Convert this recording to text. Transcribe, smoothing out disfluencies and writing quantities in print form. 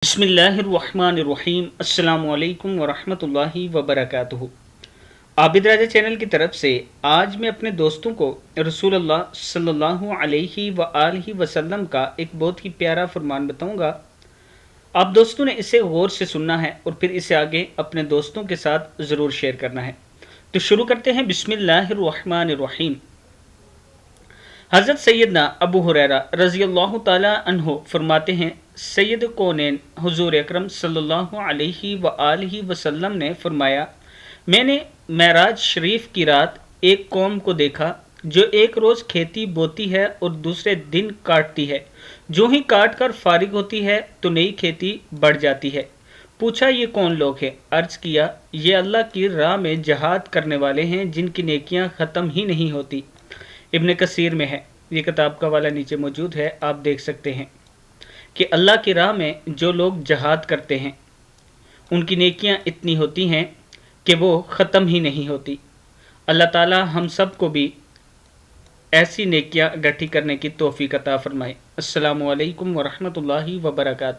बिस्मिल्लाहिर्रहमानिर्रहीम। अस्सलामु अलैकुम वरहमतुल्लाहि वबरकातुहू। आबिद राजा चैनल की तरफ से आज मैं अपने दोस्तों को रसूलुल्लाह सल्लल्लाहु अलैहि वआलिहि वसल्लम का एक बहुत ही प्यारा फरमान बताऊंगा। आप दोस्तों ने इसे गौर से सुनना है और फिर इसे आगे अपने दोस्तों के साथ ज़रूर शेयर करना है। तो शुरू करते हैं। बिस्मिल्लाहिर्रहमानिर्रहीम। हज़रत सैयदना अबू हुरैरा रज़ियल्लाहु ताला अन्हु फरमाते हैं, सैयद कौनैन हुज़ूर अकरम सल्लल्लाहु अलैहि वआलिहि वसल्लम ने फरमाया, मैंने मेराज शरीफ की रात एक कौम को देखा जो एक रोज़ खेती बोती है और दूसरे दिन काटती है। जो ही काट कर फारिग होती है तो नई खेती बढ़ जाती है। पूछा, ये कौन लोग हैं? अर्ज़ किया, ये अल्लाह की राह में जहाद करने वाले हैं जिनकी नेकियां ख़त्म ही नहीं होती। इब्न कसीर में है, ये किताब का वाला नीचे मौजूद है, आप देख सकते हैं कि अल्लाह की राह में जो लोग जहाद करते हैं उनकी नेकियां इतनी होती हैं कि वो ख़त्म ही नहीं होती। अल्लाह ताला हम सब को भी ऐसी नेकियां इकट्ठी करने की तौफीक अता फरमाए। अस्सलामु अलैकुम वरहमतुल्लाहि वबरकातुहू।